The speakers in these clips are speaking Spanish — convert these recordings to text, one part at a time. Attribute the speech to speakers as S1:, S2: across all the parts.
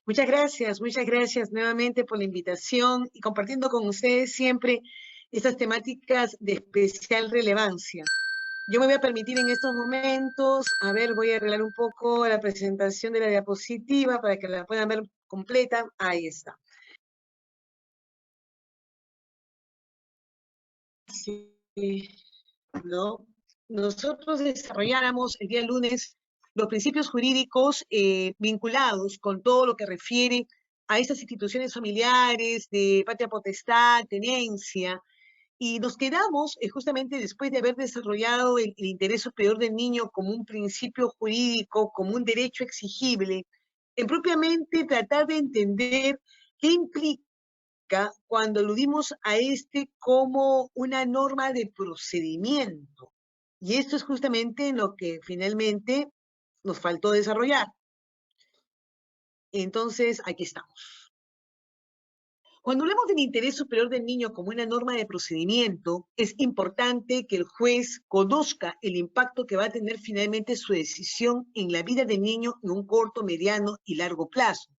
S1: Muchas gracias nuevamente por la invitación y compartiendo con ustedes siempre estas temáticas de especial relevancia. Yo me voy a permitir en estos momentos, voy a arreglar un poco la presentación de la diapositiva para que la puedan ver completa. Ahí está. Sí, ¿no? Nosotros desarrolláramos el día lunes los principios jurídicos vinculados con todo lo que refiere a estas instituciones familiares de patria potestad, tenencia, y nos quedamos justamente después de haber desarrollado el interés superior del niño como un principio jurídico, como un derecho exigible, en propiamente tratar de entender qué implica cuando aludimos a este como una norma de procedimiento. Y esto es justamente lo que finalmente nos faltó desarrollar. Entonces, aquí estamos. Cuando hablamos del interés superior del niño como una norma de procedimiento, es importante que el juez conozca el impacto que va a tener finalmente su decisión en la vida del niño en un corto, mediano y largo plazo.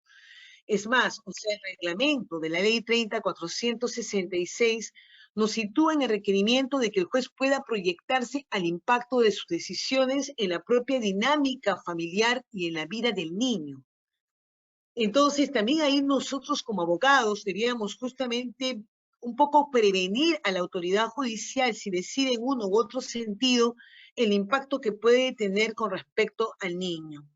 S1: Es más, el reglamento de la ley 30.466 nos sitúa en el requerimiento de que el juez pueda proyectarse al impacto de sus decisiones en la propia dinámica familiar y en la vida del niño. Entonces, también ahí nosotros como abogados deberíamos justamente un poco prevenir a la autoridad judicial si decide en uno u otro sentido el impacto que puede tener con respecto al niño.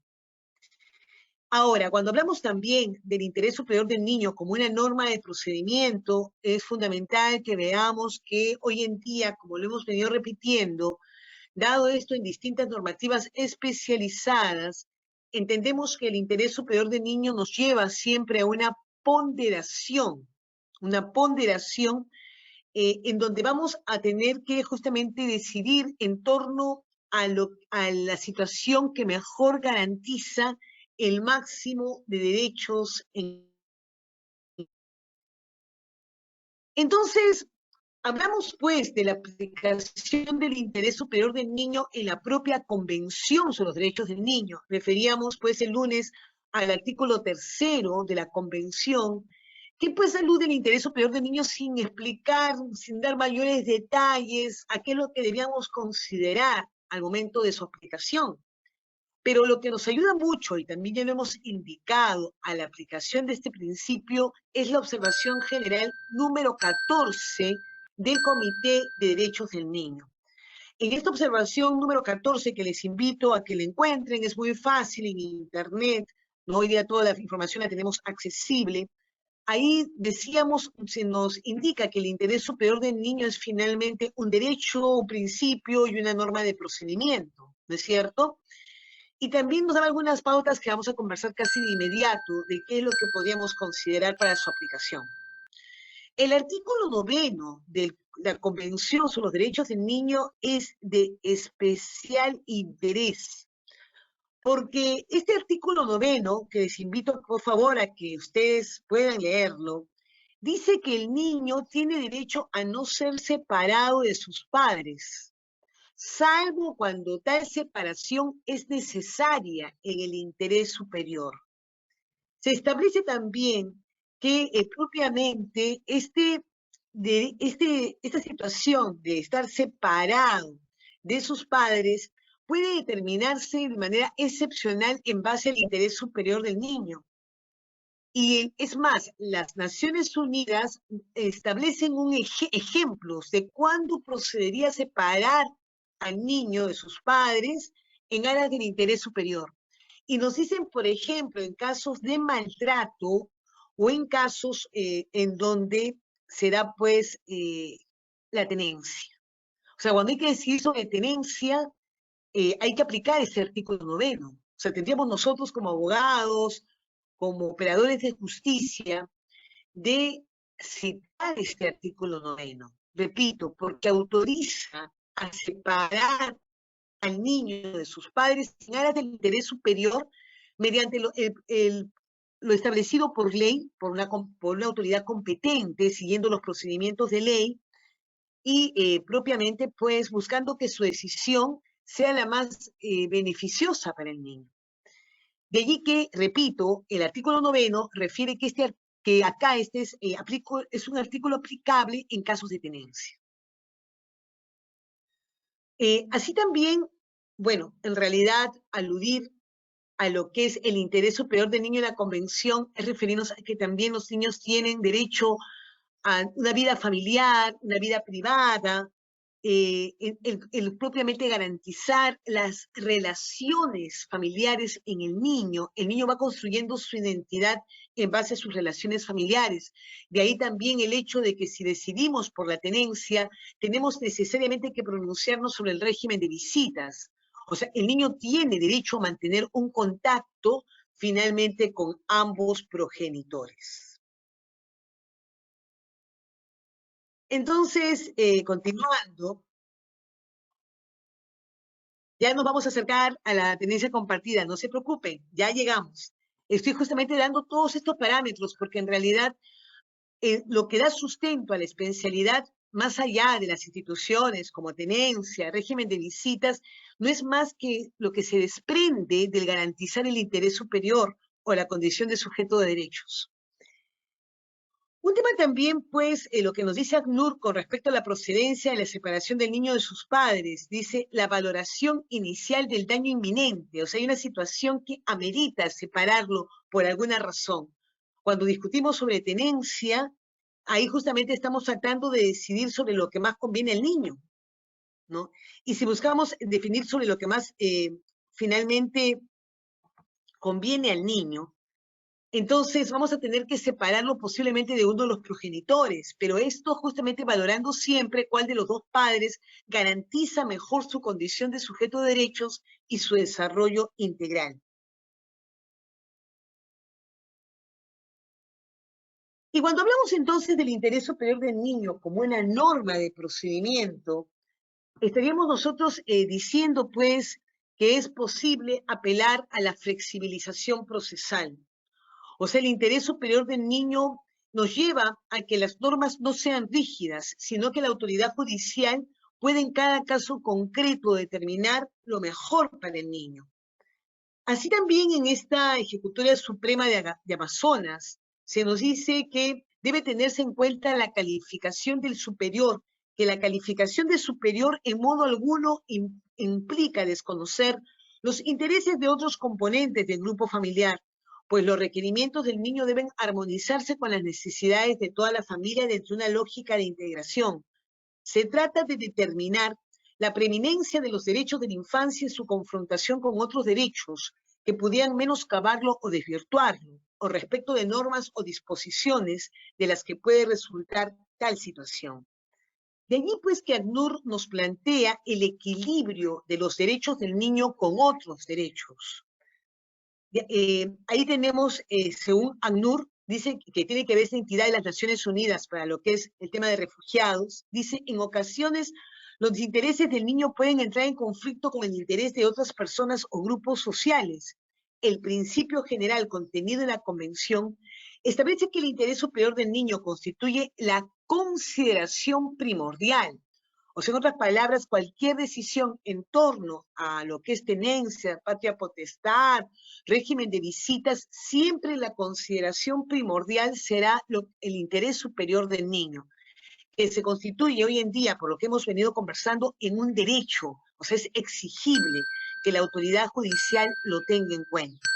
S1: Ahora, cuando hablamos también del interés superior del niño como una norma de procedimiento, es fundamental que veamos que hoy en día, como lo hemos venido repitiendo, dado esto en distintas normativas especializadas, entendemos que el interés superior del niño nos lleva siempre a una ponderación en donde vamos a tener que justamente decidir en torno a la situación que mejor garantiza el máximo de derechos. Entonces, hablamos pues de la aplicación del interés superior del niño en la propia Convención sobre los Derechos del Niño. Referíamos pues el lunes al artículo 3º de la Convención, que pues alude al interés superior del niño sin explicar, sin dar mayores detalles a qué es lo que debíamos considerar al momento de su aplicación. Pero lo que nos ayuda mucho, y también ya lo hemos indicado a la aplicación de este principio, es la observación general número 14 del Comité de Derechos del Niño. En esta observación número 14, que les invito a que la encuentren, es muy fácil en internet, ¿no? Hoy día toda la información la tenemos accesible. Ahí decíamos, se nos indica que el interés superior del niño es finalmente un derecho, un principio y una norma de procedimiento, ¿no es cierto? Y también nos da algunas pautas que vamos a conversar casi de inmediato de qué es lo que podríamos considerar para su aplicación. El artículo 9 de la Convención sobre los Derechos del Niño es de especial interés, porque este artículo 9, que les invito por favor a que ustedes puedan leerlo, dice que el niño tiene derecho a no ser separado de sus padres, salvo cuando tal separación es necesaria en el interés superior. Se establece también que propiamente esta situación de estar separado de sus padres puede determinarse de manera excepcional en base al interés superior del niño. Y es más, las Naciones Unidas establecen ejemplos de cuándo procedería a separar al niño de sus padres en aras del interés superior. Y nos dicen, por ejemplo, en casos de maltrato o en casos en donde se da, pues, la tenencia. O sea, cuando hay que decidir sobre tenencia, hay que aplicar ese artículo 9. O sea, tendríamos nosotros como abogados, como operadores de justicia, de citar este artículo 9. Repito, porque autoriza a separar al niño de sus padres sin aras del interés superior mediante lo establecido por ley, por una autoridad competente, siguiendo los procedimientos de ley y propiamente pues buscando que su decisión sea la más beneficiosa para el niño. De allí que, repito, el artículo 9 refiere que acá es un artículo aplicable en casos de tenencia. Así también, bueno, en realidad aludir a lo que es el interés superior del niño en la convención es referirnos a que también los niños tienen derecho a una vida familiar, una vida privada, el propiamente garantizar las relaciones familiares en el niño. El niño va construyendo su identidad en base a sus relaciones familiares. De ahí también el hecho de que si decidimos por la tenencia, tenemos necesariamente que pronunciarnos sobre el régimen de visitas. O sea, el niño tiene derecho a mantener un contacto finalmente con ambos progenitores. Entonces, continuando, ya nos vamos a acercar a la tenencia compartida, no se preocupen, ya llegamos. Estoy justamente dando todos estos parámetros porque en realidad lo que da sustento a la especialidad, más allá de las instituciones como tenencia, régimen de visitas, no es más que lo que se desprende del garantizar el interés superior o la condición de sujeto de derechos. Un tema también, pues, lo que nos dice ACNUR con respecto a la procedencia de la separación del niño de sus padres, dice la valoración inicial del daño inminente, o sea, hay una situación que amerita separarlo por alguna razón. Cuando discutimos sobre tenencia, ahí justamente estamos tratando de decidir sobre lo que más conviene al niño, ¿no? Y si buscamos definir sobre lo que más finalmente conviene al niño, entonces vamos a tener que separarlo posiblemente de uno de los progenitores, pero esto justamente valorando siempre cuál de los dos padres garantiza mejor su condición de sujeto de derechos y su desarrollo integral. Y cuando hablamos entonces del interés superior del niño como una norma de procedimiento, estaríamos nosotros diciendo pues que es posible apelar a la flexibilización procesal. O sea, el interés superior del niño nos lleva a que las normas no sean rígidas, sino que la autoridad judicial puede en cada caso concreto determinar lo mejor para el niño. Así también en esta Ejecutoria Suprema de Amazonas se nos dice que debe tenerse en cuenta la calificación del superior, que la calificación de superior en modo alguno implica desconocer los intereses de otros componentes del grupo familiar, pues los requerimientos del niño deben armonizarse con las necesidades de toda la familia dentro de una lógica de integración. Se trata de determinar la preeminencia de los derechos de la infancia en su confrontación con otros derechos que pudieran menoscabarlo o desvirtuarlo, o respecto de normas o disposiciones de las que puede resultar tal situación. De allí pues que ACNUR nos plantea el equilibrio de los derechos del niño con otros derechos. Ahí tenemos, según ACNUR, dice que tiene que ver esta entidad de las Naciones Unidas para lo que es el tema de refugiados, dice, en ocasiones los intereses del niño pueden entrar en conflicto con el interés de otras personas o grupos sociales. El principio general contenido en la Convención establece que el interés superior del niño constituye la consideración primordial. O sea, en otras palabras, cualquier decisión en torno a lo que es tenencia, patria potestad, régimen de visitas, siempre la consideración primordial será el interés superior del niño, que se constituye hoy en día, por lo que hemos venido conversando, en un derecho. O sea, es exigible que la autoridad judicial lo tenga en cuenta.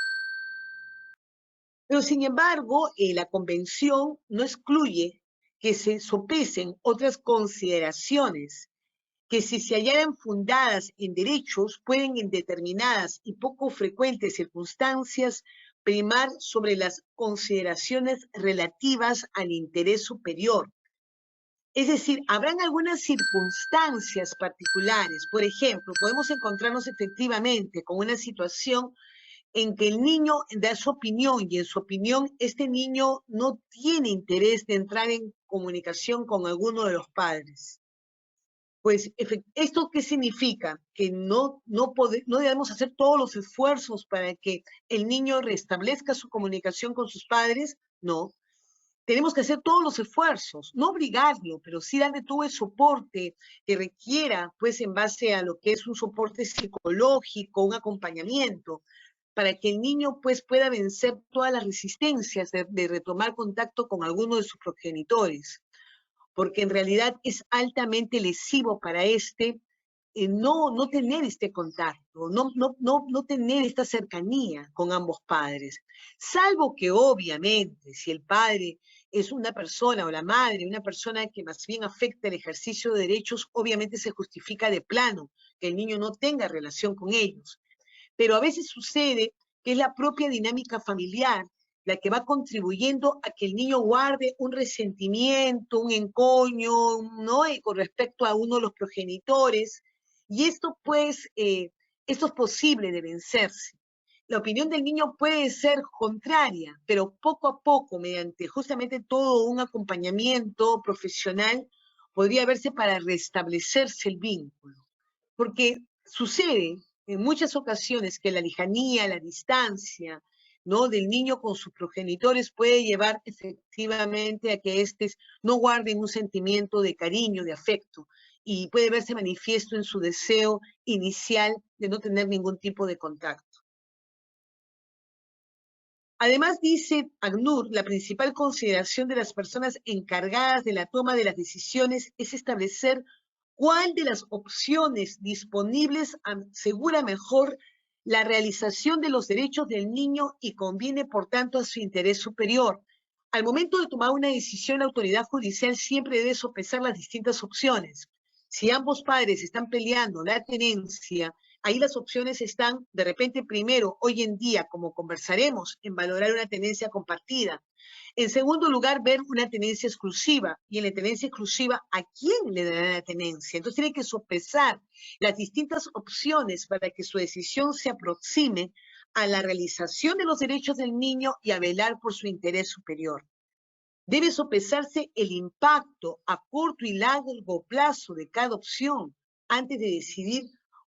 S1: Pero sin embargo, la convención no excluye que se sopesen otras consideraciones que si se hallaran fundadas en derechos, pueden en determinadas y poco frecuentes circunstancias primar sobre las consideraciones relativas al interés superior. Es decir, habrán algunas circunstancias particulares. Por ejemplo, podemos encontrarnos efectivamente con una situación en que el niño da su opinión y en su opinión este niño no tiene interés de entrar en comunicación con alguno de los padres. Pues, ¿esto qué significa? Que no debemos hacer todos los esfuerzos para que el niño restablezca su comunicación con sus padres. No, tenemos que hacer todos los esfuerzos, no obligarlo, pero sí darle todo el soporte que requiera, pues en base a lo que es un soporte psicológico, un acompañamiento. para que el niño pues pueda vencer todas las resistencias de retomar contacto con alguno de sus progenitores, porque en realidad es altamente lesivo para no tener este contacto, no tener esta cercanía con ambos padres, salvo que obviamente si el padre es una persona o la madre, una persona que más bien afecta el ejercicio de derechos, obviamente se justifica de plano que el niño no tenga relación con ellos. Pero a veces sucede que es la propia dinámica familiar la que va contribuyendo a que el niño guarde un resentimiento, un encoño, ¿no? Con respecto a uno de los progenitores. Y esto, pues, esto es posible de vencerse. La opinión del niño puede ser contraria, pero poco a poco, mediante justamente todo un acompañamiento profesional, podría verse para restablecerse el vínculo. Porque sucede en muchas ocasiones que la lejanía, la distancia, ¿no? del niño con sus progenitores puede llevar efectivamente a que éstes no guarden un sentimiento de cariño, de afecto, y puede verse manifiesto en su deseo inicial de no tener ningún tipo de contacto. Además, dice ACNUR, la principal consideración de las personas encargadas de la toma de las decisiones es establecer cuál de las opciones disponibles asegura mejor la realización de los derechos del niño y conviene, por tanto, a su interés superior. Al momento de tomar una decisión, la autoridad judicial siempre debe sopesar las distintas opciones. Si ambos padres están peleando la tenencia, ahí las opciones están, de repente, primero, hoy en día, como conversaremos, en valorar una tenencia compartida. En segundo lugar, ver una tenencia exclusiva. Y en la tenencia exclusiva, ¿a quién le dará la tenencia? Entonces tiene que sopesar las distintas opciones para que su decisión se aproxime a la realización de los derechos del niño y a velar por su interés superior. Debe sopesarse el impacto a corto y largo plazo de cada opción antes de decidir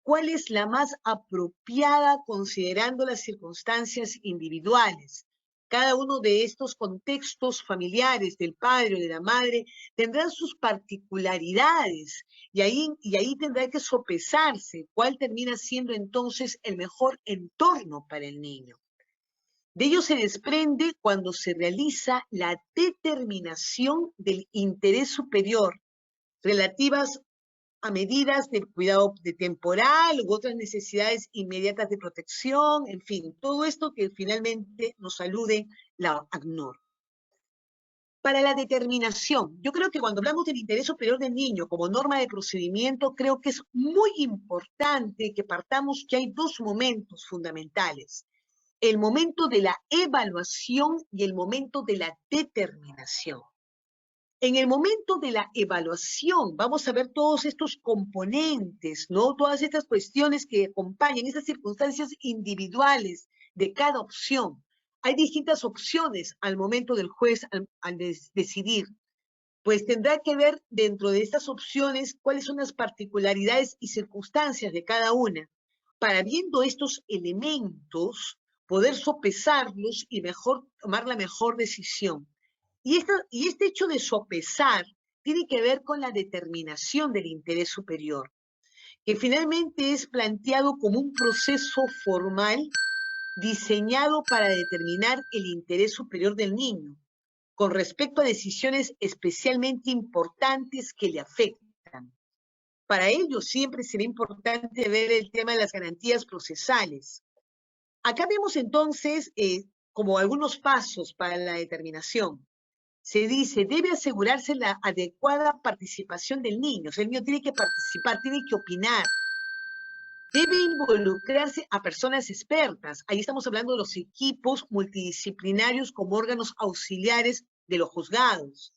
S1: cuál es la más apropiada considerando las circunstancias individuales. Cada uno de estos contextos familiares del padre o de la madre tendrán sus particularidades y ahí tendrá que sopesarse cuál termina siendo entonces el mejor entorno para el niño. De ello se desprende cuando se realiza la determinación del interés superior relativas a medidas de cuidado de temporal u otras necesidades inmediatas de protección, en fin, todo esto que finalmente nos alude la ACNUR. Para la determinación, yo creo que cuando hablamos del interés superior del niño como norma de procedimiento, creo que es muy importante que partamos que hay dos momentos fundamentales: el momento de la evaluación y el momento de la determinación. En el momento de la evaluación vamos a ver todos estos componentes, ¿no? Todas estas cuestiones que acompañan esas circunstancias individuales de cada opción. Hay distintas opciones al momento del juez al decidir. Pues tendrá que ver dentro de estas opciones cuáles son las particularidades y circunstancias de cada una, para viendo estos elementos poder sopesarlos y tomar la mejor decisión. Y este hecho de sopesar tiene que ver con la determinación del interés superior, que finalmente es planteado como un proceso formal diseñado para determinar el interés superior del niño, con respecto a decisiones especialmente importantes que le afectan. Para ello siempre será importante ver el tema de las garantías procesales. Acá vemos entonces como algunos pasos para la determinación. Se dice, debe asegurarse la adecuada participación del niño. O sea, el niño tiene que participar, tiene que opinar. Debe involucrarse a personas expertas. Ahí estamos hablando de los equipos multidisciplinarios como órganos auxiliares de los juzgados.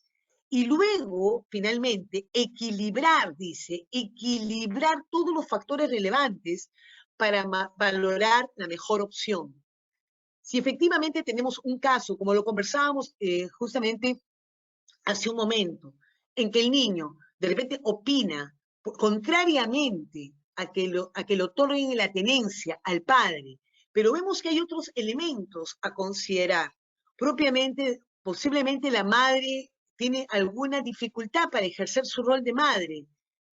S1: Y luego, finalmente, dice, equilibrar todos los factores relevantes para valorar la mejor opción. Si efectivamente tenemos un caso, como lo conversábamos justamente hace un momento, en que el niño de repente opina contrariamente a que le otorguen la tenencia al padre, pero vemos que hay otros elementos a considerar. Propiamente, posiblemente la madre tiene alguna dificultad para ejercer su rol de madre,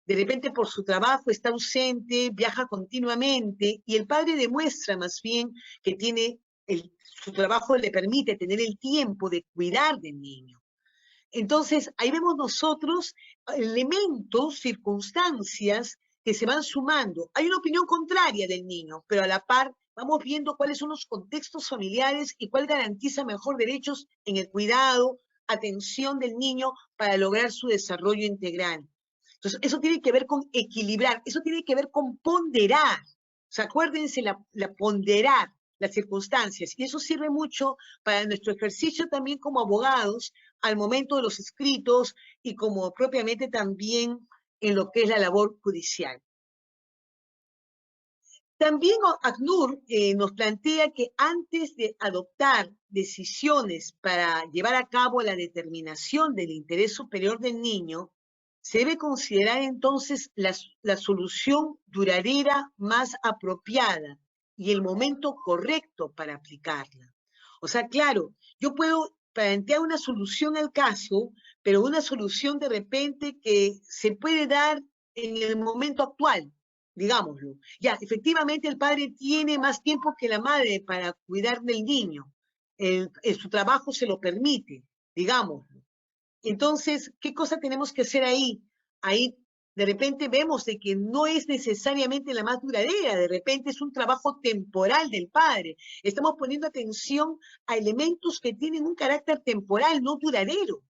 S1: de repente por su trabajo está ausente, viaja continuamente y el padre demuestra más bien que su trabajo le permite tener el tiempo de cuidar del niño. Entonces, ahí vemos nosotros elementos, circunstancias que se van sumando. Hay una opinión contraria del niño, pero a la par vamos viendo cuáles son los contextos familiares y cuál garantiza mejor derechos en el cuidado, atención del niño para lograr su desarrollo integral. Entonces, eso tiene que ver con equilibrar, eso tiene que ver con ponderar. O sea, acuérdense la ponderar las circunstancias. Y eso sirve mucho para nuestro ejercicio también como abogados al momento de los escritos y como propiamente también en lo que es la labor judicial. También ACNUR nos plantea que antes de adoptar decisiones para llevar a cabo la determinación del interés superior del niño, se debe considerar entonces la solución duradera más apropiada y el momento correcto para aplicarla. O sea, claro, yo puedo plantear una solución al caso, pero una solución de repente que se puede dar en el momento actual, digámoslo. Ya, efectivamente el padre tiene más tiempo que la madre para cuidar del niño. Su trabajo se lo permite, digámoslo. Entonces, ¿qué cosa tenemos que hacer ahí? Ahí de repente vemos de que no es necesariamente la más duradera, de repente es un trabajo temporal del padre. Estamos poniendo atención a elementos que tienen un carácter temporal, no duradero.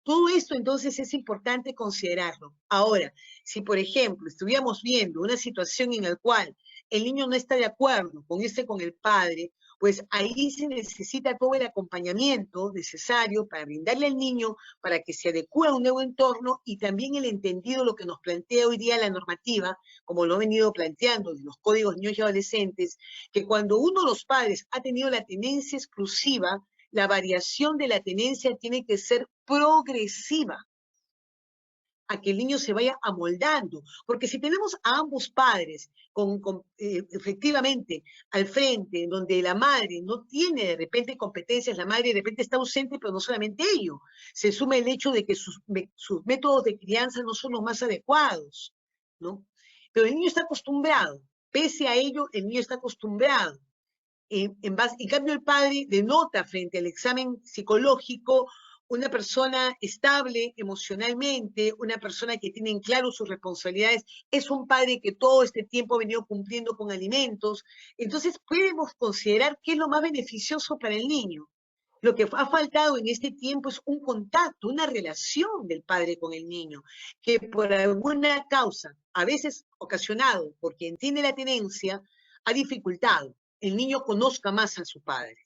S1: Todo esto entonces es importante considerarlo. Ahora, si por ejemplo estuviéramos viendo una situación en la cual el niño no está de acuerdo con el padre, pues ahí se necesita todo el acompañamiento necesario para brindarle al niño para que se adecue a un nuevo entorno y también el entendido lo que nos plantea hoy día la normativa, como lo ha venido planteando de los códigos niños y adolescentes, que cuando uno de los padres ha tenido la tenencia exclusiva, la variación de la tenencia tiene que ser progresiva, a que el niño se vaya amoldando. Porque si tenemos a ambos padres efectivamente al frente, donde la madre no tiene de repente competencias, la madre de repente está ausente, pero no solamente ello, se suma el hecho de que sus métodos de crianza no son los más adecuados, ¿no? Pero el niño está acostumbrado, pese a ello, el niño está acostumbrado. En cambio, el padre denota frente al examen psicológico una persona estable emocionalmente, una persona que tiene en claro sus responsabilidades, es un padre que todo este tiempo ha venido cumpliendo con alimentos. Entonces, podemos considerar qué es lo más beneficioso para el niño. Lo que ha faltado en este tiempo es un contacto, una relación del padre con el niño, que por alguna causa, a veces ocasionado por quien tiene la tenencia, ha dificultado el niño conozca más a su padre.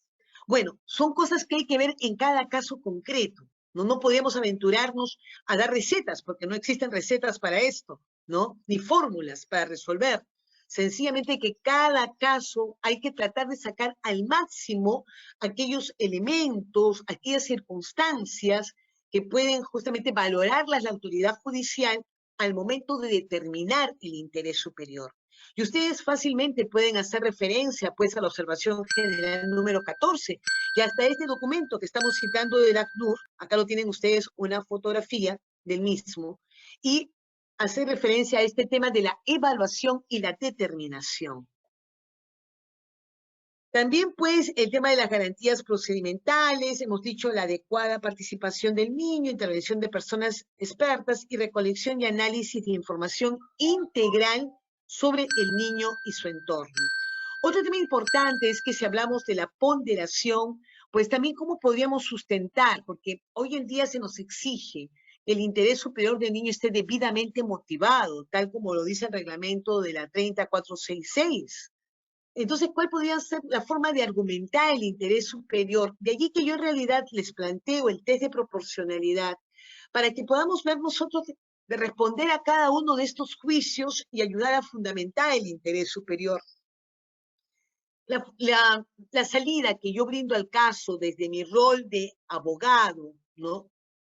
S1: Bueno, son cosas que hay que ver en cada caso concreto. No podemos aventurarnos a dar recetas, porque no existen recetas para esto, ¿no? Ni fórmulas para resolver. Sencillamente que cada caso hay que tratar de sacar al máximo aquellos elementos, aquellas circunstancias que pueden justamente valorarlas la autoridad judicial al momento de determinar el interés superior. Y ustedes fácilmente pueden hacer referencia pues a la observación general número 14 y hasta este documento que estamos citando del ACNUR, acá lo tienen ustedes una fotografía del mismo, y hacer referencia a este tema de la evaluación y la determinación. También, pues, el tema de las garantías procedimentales, hemos dicho la adecuada participación del niño, intervención de personas expertas y recolección y análisis de información integral sobre el niño y su entorno. Otro tema importante es que si hablamos de la ponderación, pues también cómo podríamos sustentar, porque hoy en día se nos exige que el interés superior del niño esté debidamente motivado, tal como lo dice el reglamento de la 30466. Entonces, ¿cuál podría ser la forma de argumentar el interés superior? De allí que yo en realidad les planteo el test de proporcionalidad para que podamos ver nosotros de responder a cada uno de estos juicios y ayudar a fundamentar el interés superior. La salida que yo brindo al caso desde mi rol de abogado, ¿no?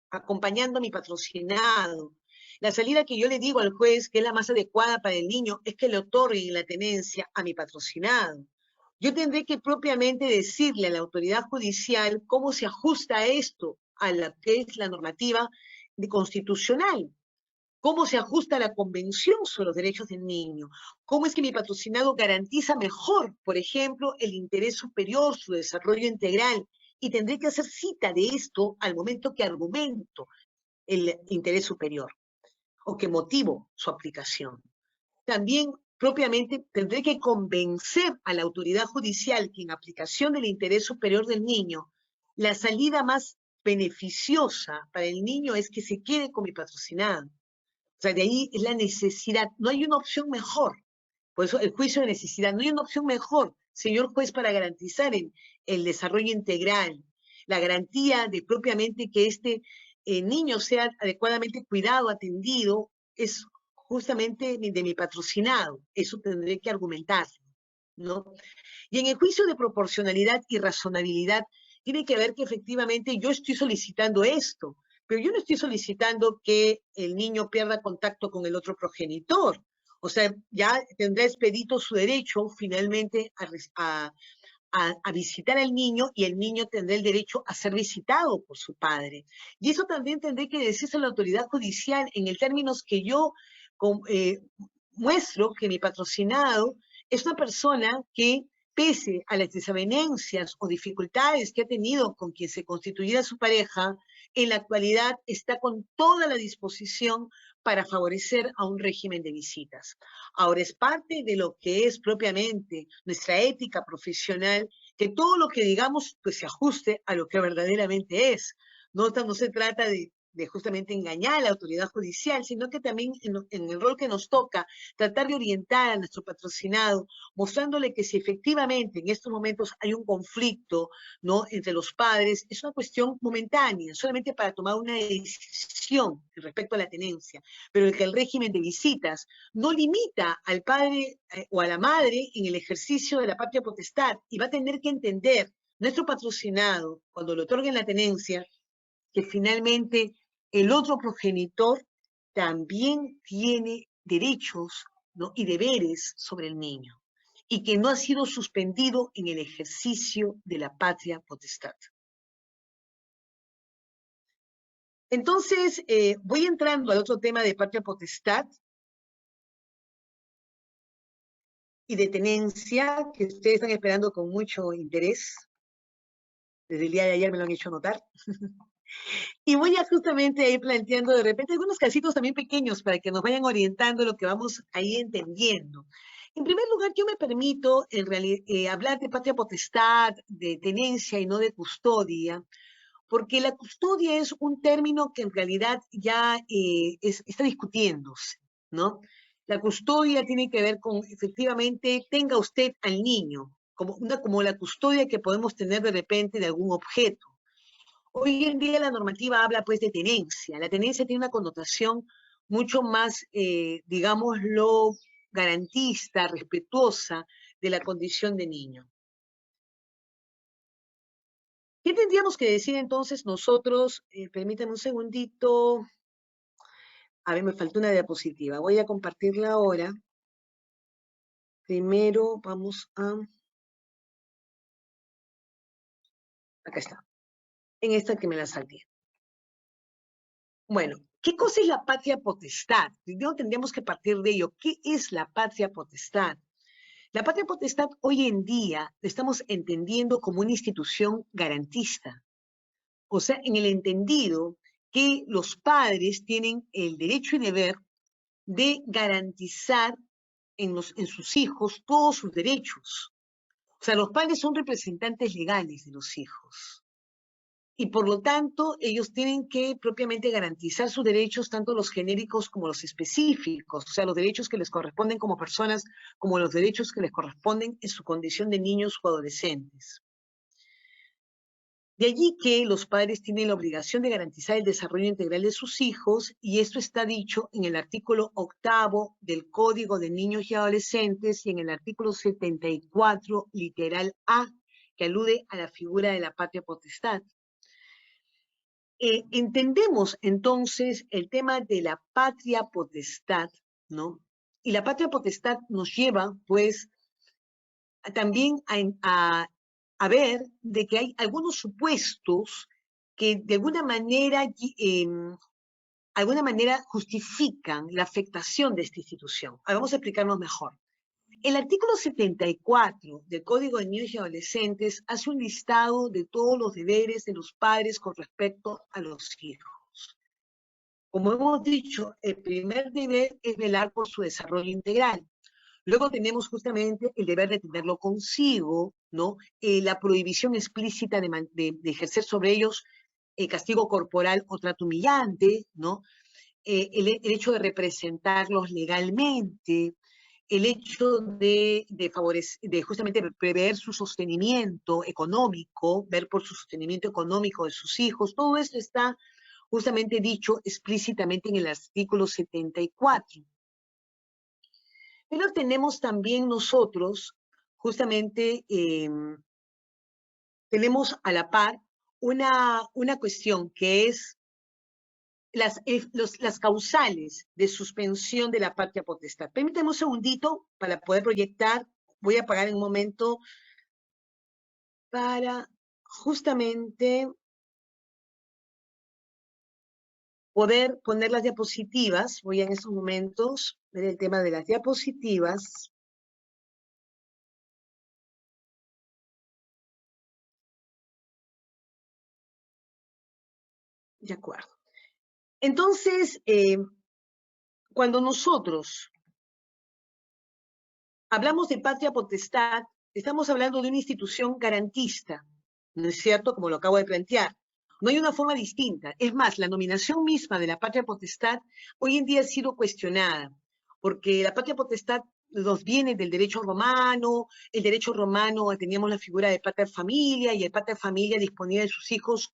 S1: Acompañando a mi patrocinado, la salida que yo le digo al juez que es la más adecuada para el niño es que le otorguen la tenencia a mi patrocinado. Yo tendré que propiamente decirle a la autoridad judicial cómo se ajusta esto a la que es la normativa constitucional. ¿Cómo se ajusta la Convención sobre los Derechos del Niño? ¿Cómo es que mi patrocinado garantiza mejor, por ejemplo, el interés superior, su desarrollo integral? Y tendré que hacer cita de esto al momento que argumento el interés superior o que motivo su aplicación. También, propiamente, tendré que convencer a la autoridad judicial que en aplicación del interés superior del niño, la salida más beneficiosa para el niño es que se quede con mi patrocinado. O sea, de ahí es la necesidad. No hay una opción mejor. Por eso el juicio de necesidad. No hay una opción mejor, señor juez, para garantizar el desarrollo integral, la garantía de propiamente que este niño sea adecuadamente cuidado, atendido, es justamente de mi patrocinado. Eso tendré que argumentar, ¿no? Y en el juicio de proporcionalidad y razonabilidad, tiene que ver que efectivamente yo estoy solicitando esto, pero yo no estoy solicitando que el niño pierda contacto con el otro progenitor. O sea, ya tendrá expedito su derecho finalmente a visitar al niño y el niño tendrá el derecho a ser visitado por su padre. Y eso también tendré que decirse a la autoridad judicial en el términos que yo muestro que mi patrocinado es una persona que, pese a las desavenencias o dificultades que ha tenido con quien se constituyera su pareja, en la actualidad está con toda la disposición para favorecer a un régimen de visitas. Ahora, es parte de lo que es propiamente nuestra ética profesional, que todo lo que digamos pues se ajuste a lo que verdaderamente es. No se trata de justamente engañar a la autoridad judicial, sino que también en el rol que nos toca, tratar de orientar a nuestro patrocinado, mostrándole que si efectivamente en estos momentos hay un conflicto, ¿no?, entre los padres, es una cuestión momentánea, solamente para tomar una decisión respecto a la tenencia, pero el que el régimen de visitas no limita al padre o a la madre en el ejercicio de la patria potestad, y va a tener que entender nuestro patrocinado, cuando le otorguen la tenencia, que finalmente el otro progenitor también tiene derechos, ¿no?, y deberes sobre el niño, y que no ha sido suspendido en el ejercicio de la patria potestad. Entonces, voy entrando al otro tema de patria potestad y de tenencia, que ustedes están esperando con mucho interés. Desde el día de ayer me lo han hecho notar. Y voy a justamente ir planteando de repente algunos casitos también pequeños para que nos vayan orientando lo que vamos ahí entendiendo. En primer lugar, yo me permito hablar de patria potestad, de tenencia y no de custodia, porque la custodia es un término que en realidad ya está discutiéndose, ¿no? La custodia tiene que ver con, efectivamente, tenga usted al niño, como la custodia que podemos tener de repente de algún objeto. Hoy en día la normativa habla pues de tenencia. La tenencia tiene una connotación mucho más, digámoslo, garantista, respetuosa de la condición de niño. ¿Qué tendríamos que decir entonces nosotros? Permítanme un segundito. A ver, me faltó una diapositiva. Voy a compartirla ahora. Primero vamos a... Acá está. En esta que me la salté. Bueno, ¿qué cosa es la patria potestad? Primero tendríamos que partir de ello. ¿Qué es la patria potestad? La patria potestad hoy en día la estamos entendiendo como una institución garantista. O sea, en el entendido que los padres tienen el derecho y deber de garantizar en sus hijos todos sus derechos. O sea, los padres son representantes legales de los hijos. Y por lo tanto, ellos tienen que propiamente garantizar sus derechos, tanto los genéricos como los específicos, o sea, los derechos que les corresponden como personas, como los derechos que les corresponden en su condición de niños o adolescentes. De allí que los padres tienen la obligación de garantizar el desarrollo integral de sus hijos, y esto está dicho en el artículo 8 del Código de Niños y Adolescentes y en el artículo 74, literal A, que alude a la figura de la patria potestad. Entendemos entonces el tema de la patria potestad, ¿no? Y la patria potestad nos lleva, pues, también a ver de que hay algunos supuestos que de alguna manera alguna manera justifican la afectación de esta institución. Ahora vamos a explicarnos mejor. El artículo 74 del Código de Niños y Adolescentes hace un listado de todos los deberes de los padres con respecto a los hijos. Como hemos dicho, el primer deber es velar por su desarrollo integral. Luego tenemos justamente el deber de tenerlo consigo, ¿no? La prohibición explícita de ejercer sobre ellos castigo corporal o trato humillante, ¿no? El hecho de representarlos legalmente, el hecho de justamente prever su sostenimiento económico, ver por su sostenimiento económico de sus hijos, todo esto está justamente dicho explícitamente en el artículo 74. Pero tenemos también nosotros, justamente, tenemos a la par una cuestión que es las causales de suspensión de la patria potestad. Permítame un segundito para poder proyectar. Voy a apagar en un momento para justamente poder poner las diapositivas. Voy en estos momentos a ver el tema de las diapositivas. De acuerdo. Entonces, cuando nosotros hablamos de patria potestad, estamos hablando de una institución garantista, ¿no es cierto? Como lo acabo de plantear. No hay una forma distinta. Es más, la nominación misma de la patria potestad hoy en día ha sido cuestionada, porque la patria potestad nos viene del derecho romano. El derecho romano teníamos la figura de pater familia, y el pater familia disponía de sus hijos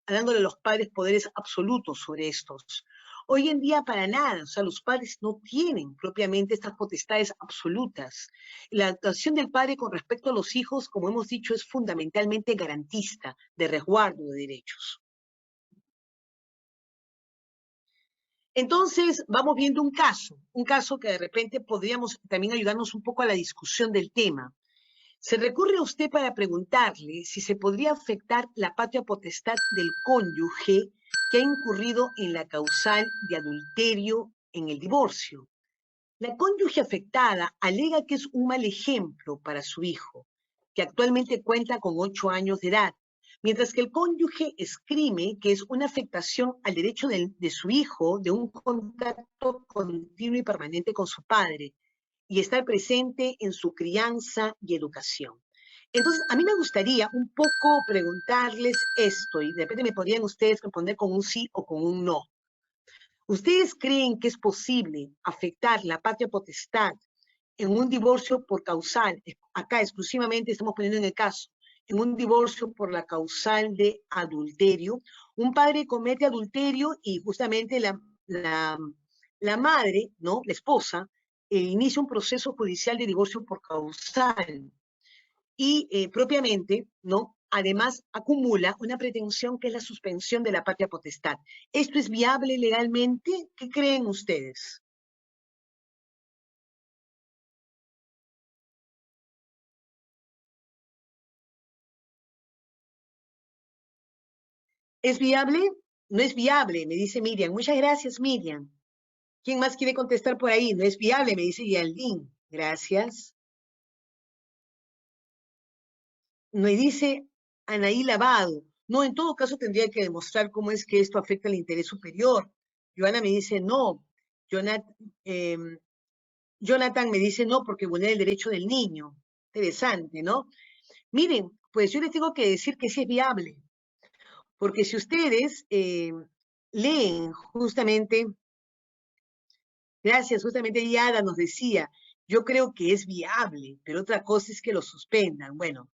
S1: dándole a los padres poderes absolutos sobre estos. Hoy en día para nada, o sea, los padres no tienen propiamente estas potestades absolutas. La actuación del padre con respecto a los hijos, como hemos dicho, es fundamentalmente garantista, de resguardo de derechos. Entonces, vamos viendo un caso que de repente podríamos también ayudarnos un poco a la discusión del tema. Se recurre a usted para preguntarle si se podría afectar la patria potestad del cónyuge que ha incurrido en la causal de adulterio en el divorcio. La cónyuge afectada alega que es un mal ejemplo para su hijo, que actualmente cuenta con 8 años de edad, mientras que el cónyuge escribe que es una afectación al derecho de su hijo de un contacto continuo y permanente con su padre y estar presente en su crianza y educación. Entonces, a mí me gustaría un poco preguntarles esto, y de repente me podrían ustedes responder con un sí o con un no. ¿Ustedes creen que es posible afectar la patria potestad en un divorcio por causal? Acá exclusivamente estamos poniendo en el caso, en un divorcio por la causal de adulterio. Un padre comete adulterio y justamente la madre, ¿no? La esposa, inicia un proceso judicial de divorcio por causal y propiamente, ¿no? Además, acumula una pretensión que es la suspensión de la patria potestad. ¿Esto es viable legalmente? ¿Qué creen ustedes? ¿Es viable? No es viable, me dice Miriam. Muchas gracias, Miriam. ¿Quién más quiere contestar por ahí? No es viable, me dice Yaldín. Gracias. Me dice Anaí Lavado. No, en todo caso tendría que demostrar cómo es que esto afecta al interés superior. Joana me dice no. Jonathan, Jonathan me dice no porque vulnera el derecho del niño. Interesante, ¿no? Miren, pues yo les tengo que decir que sí es viable, porque si ustedes leen justamente, gracias, justamente Yada nos decía, yo creo que es viable, pero otra cosa es que lo suspendan. Bueno,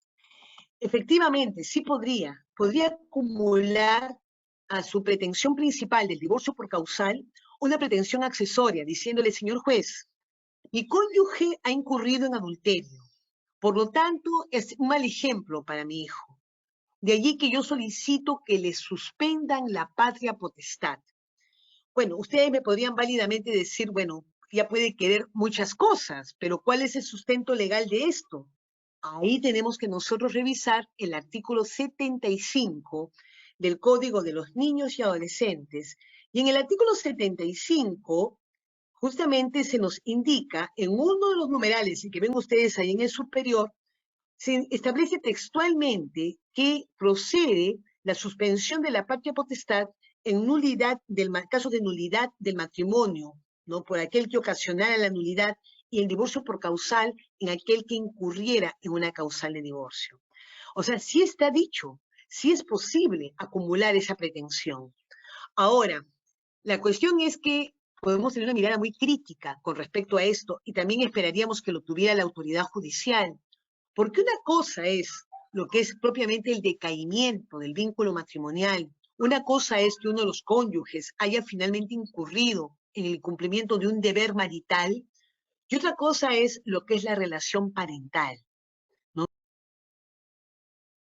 S1: efectivamente, sí podría acumular a su pretensión principal del divorcio por causal una pretensión accesoria, diciéndole, señor juez, mi cónyuge ha incurrido en adulterio, por lo tanto es un mal ejemplo para mi hijo. De allí que yo solicito que le suspendan la patria potestad. Bueno, ustedes me podrían válidamente decir, bueno, ya puede querer muchas cosas, pero ¿cuál es el sustento legal de esto? Ahí tenemos que nosotros revisar el artículo 75 del Código de los Niños y Adolescentes, Y en el artículo 75, justamente se nos indica en uno de los numerales, y que ven ustedes ahí en el superior, se establece textualmente que procede la suspensión de la patria potestad en nulidad caso de nulidad del matrimonio, ¿no? Por aquel que ocasionara la nulidad, y el divorcio por causal en aquel que incurriera en una causal de divorcio. O sea, sí está dicho, sí es posible acumular esa pretensión. Ahora, la cuestión es que podemos tener una mirada muy crítica con respecto a esto, y también esperaríamos que lo tuviera la autoridad judicial, porque una cosa es lo que es propiamente el decaimiento del vínculo matrimonial, una cosa es que uno de los cónyuges haya finalmente incurrido en el cumplimiento de un deber marital, y otra cosa es lo que es la relación parental.